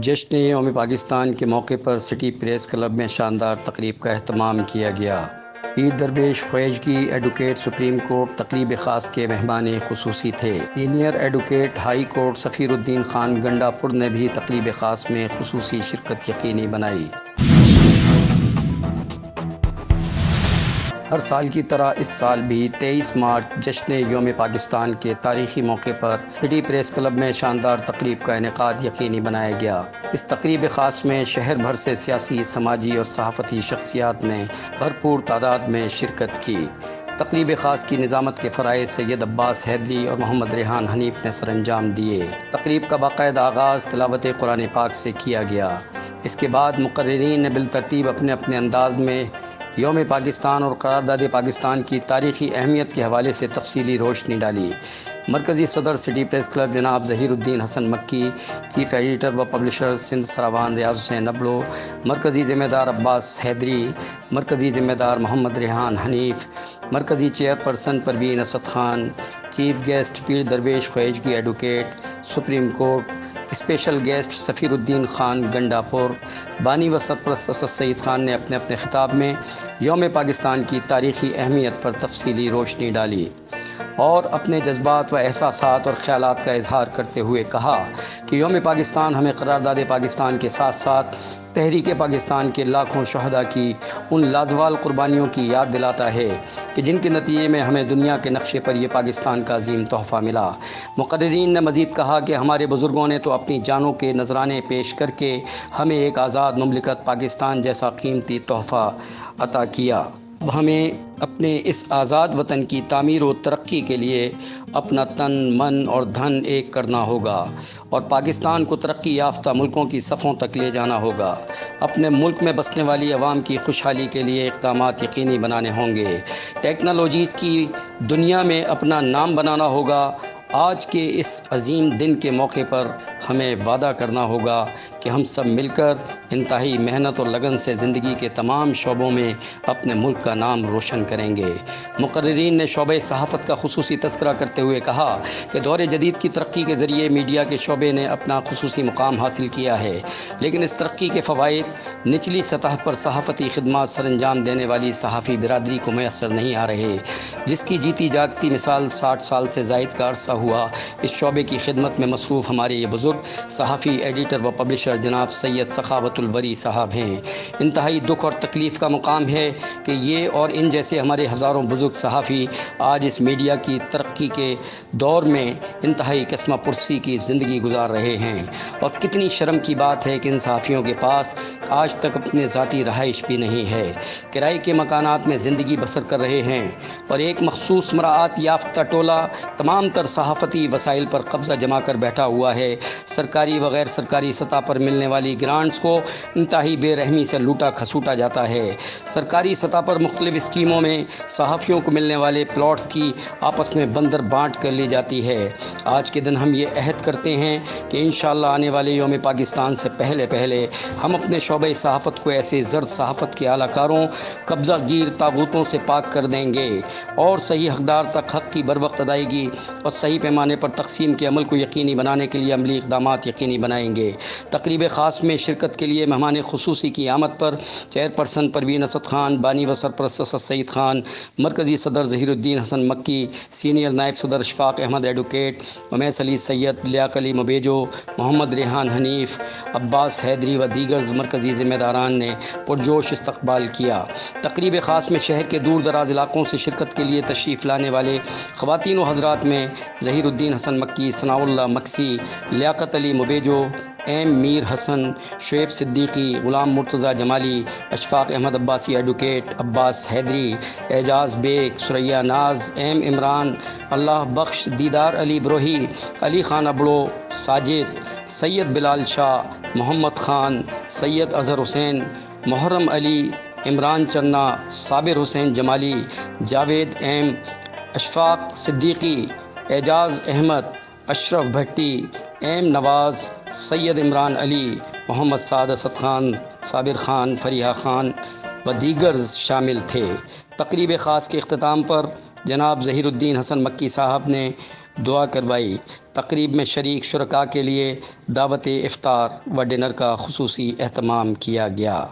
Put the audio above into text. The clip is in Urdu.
جشن یوم پاکستان کے موقع پر سٹی پریس کلب میں شاندار تقریب کا اہتمام کیا گیا۔ پیر Darvesh Khwajagi advocate supreme court تقریب خاص کے مہمان خصوصی تھے۔ سینئر ایڈوکیٹ ہائی کورٹ سفیر الدین خان گنڈا پور نے بھی تقریب خاص میں خصوصی شرکت یقینی بنائی۔ ہر سال کی طرح اس سال بھی 23 مارچ جشن یوم پاکستان کے تاریخی موقع پر سٹی پریس کلب میں شاندار تقریب کا انعقاد یقینی بنایا گیا۔ اس تقریب خاص میں شہر بھر سے سیاسی، سماجی اور صحافتی شخصیات نے بھرپور تعداد میں شرکت کی۔ تقریب خاص کی نظامت کے فرائض سید عباس حیدری اور محمد ریحان حنیف نے سر انجام دیے۔ تقریب کا باقاعدہ آغاز تلاوت قرآن پاک سے کیا گیا۔ اس کے بعد مقررین نے بالترتیب اپنے اپنے انداز میں یوم پاکستان اور قرارداد پاکستان کی تاریخی اہمیت کے حوالے سے تفصیلی روشنی ڈالی۔ مرکزی صدر سٹی پریس کلب جناب ظہیر الدین حسن مکی، چیف ایڈیٹر و پبلشر سندھ سراوان ریاض حسین ابلو، مرکزی ذمہ دار عباس حیدری، مرکزی ذمہ دار محمد ریحان حنیف، مرکزی chairperson Parveen Asad Khan, chief guest Pir Darvesh Khwajagi advocate supreme court, special guest Safir Uddin Khan گنڈا پور، بانی و سرپرست اسد سعید خان نے اپنے اپنے خطاب میں یوم پاکستان کی تاریخی اہمیت پر تفصیلی روشنی ڈالی اور اپنے جذبات و احساسات اور خیالات کا اظہار کرتے ہوئے کہا کہ یوم پاکستان ہمیں قرارداد پاکستان کے ساتھ ساتھ تحریک پاکستان کے لاکھوں شہداء کی ان لازوال قربانیوں کی یاد دلاتا ہے کہ جن کے نتیجے میں ہمیں دنیا کے نقشے پر یہ پاکستان کا عظیم تحفہ ملا۔ مقررین نے مزید کہا کہ ہمارے بزرگوں نے تو اپنی جانوں کے نذرانے پیش کر کے ہمیں ایک آزاد مملکت پاکستان جیسا قیمتی تحفہ عطا کیا۔ اب ہمیں اپنے اس آزاد وطن کی تعمیر و ترقی کے لیے اپنا تن، من اور دھن ایک کرنا ہوگا اور پاکستان کو ترقی یافتہ ملکوں کی صفوں تک لے جانا ہوگا۔ اپنے ملک میں بسنے والی عوام کی خوشحالی کے لیے اقدامات یقینی بنانے ہوں گے۔ ٹیکنالوجیز کی دنیا میں اپنا نام بنانا ہوگا۔ آج کے اس عظیم دن کے موقع پر ہمیں وعدہ کرنا ہوگا کہ ہم سب مل کر انتہائی محنت اور لگن سے زندگی کے تمام شعبوں میں اپنے ملک کا نام روشن کریں گے۔ مقررین نے شعبہ صحافت کا خصوصی تذکرہ کرتے ہوئے کہا کہ دور جدید کی ترقی کے ذریعے میڈیا کے شعبے نے اپنا خصوصی مقام حاصل کیا ہے، لیکن اس ترقی کے فوائد نچلی سطح پر صحافتی خدمات سر انجام دینے والی صحافی برادری کو میسر نہیں آ رہے، جس کی جیتی جاگتی مثال 60 سال سے زائد کا عرصہ ہوا اس شعبے کی خدمت میں مصروف ہمارے یہ بزرگ صحافی، ایڈیٹر و پبلشر جناب سید سخاوت البری صاحب ہیں۔ انتہائی دکھ اور تکلیف کا مقام ہے کہ یہ اور ان جیسے ہمارے ہزاروں بزرگ صحافی آج اس میڈیا کی ترقی کے دور میں انتہائی قسمہ پرسی کی زندگی گزار رہے ہیں، اور کتنی شرم کی بات ہے کہ ان صحافیوں کے پاس آج تک اپنے ذاتی رہائش بھی نہیں ہے، کرائے کے مکانات میں زندگی بسر کر رہے ہیں، اور ایک مخصوص مراعات یافتہ ٹولہ تمام تر صحافتی وسائل پر قبضہ جما کر بیٹھا ہوا ہے۔ سرکاری و غیر سرکاری سطح پر ملنے والی گرانٹس کو انتہائی بے رحمی سے لوٹا کھسوٹا جاتا ہے۔ سرکاری سطح پر مختلف اسکیموں میں صحافیوں کو ملنے والے پلاٹس کی آپس میں بندر بانٹ کر لی جاتی ہے۔ آج کے دن ہم یہ عہد کرتے ہیں کہ انشاءاللہ آنے والے یوم پاکستان سے پہلے ہم اپنے شعبہ صحافت کو ایسے زرد صحافت کے اعلی کاروں، قبضہ گیر طاغوتوں سے پاک کر دیں گے اور صحیح حقدار تک حق کی بروقت ادائیگی اور صحیح پیمانے پر تقسیم کے عمل کو یقینی بنانے کے لیے عملی اقدامات یقینی بنائیں گے۔ تقریب خاص میں شرکت کے لیے مہمان خصوصی کی آمد پر چیئرپرسن پروین اسد خان، بانی و سرپرست اسد سعید خان، مرکزی صدر ظہیر الدین حسن مکی، سینئر نائب صدر اشفاق احمد ایڈوکیٹ، امیس علی سید، لیاقت علی مبیجو، محمد ریحان حنیف، عباس حیدری و دیگر مرکزی ذمہ داران نے پرجوش استقبال کیا۔ تقریب خاص میں شہر کے دور دراز علاقوں سے شرکت کے لیے تشریف لانے والے خواتین و حضرات میں ظہیر الدین حسن مکی، ثناء اللہ مکسی، لیاقت علی مبیجو، ایم میر حسن، شعیب صدیقی، غلام مرتضیٰ جمالی، اشفاق احمد عباسی ایڈوکیٹ، عباس حیدری، اعجاز بیگ، ثریا ناز، ایم عمران، اللہ بخش، دیدار علی بروہی، علی خان ابڑو، ساجد، سید بلال شاہ، محمد خان، سید اظہر حسین، محرم علی، عمران چنا، صابر حسین جمالی، جاوید ایم، اشفاق صدیقی، اعجاز احمد، اشرف بھٹی، ایم نواز، سید عمران علی، محمد سعد اسد خان، صابر خان، فریحہ خان و دیگر شامل تھے۔ تقریب خاص کے اختتام پر جناب ظہیر الدین حسن مکی صاحب نے دعا کروائی۔ تقریب میں شریک شرکاء کے لیے دعوت افطار و ڈنر کا خصوصی اہتمام کیا گیا۔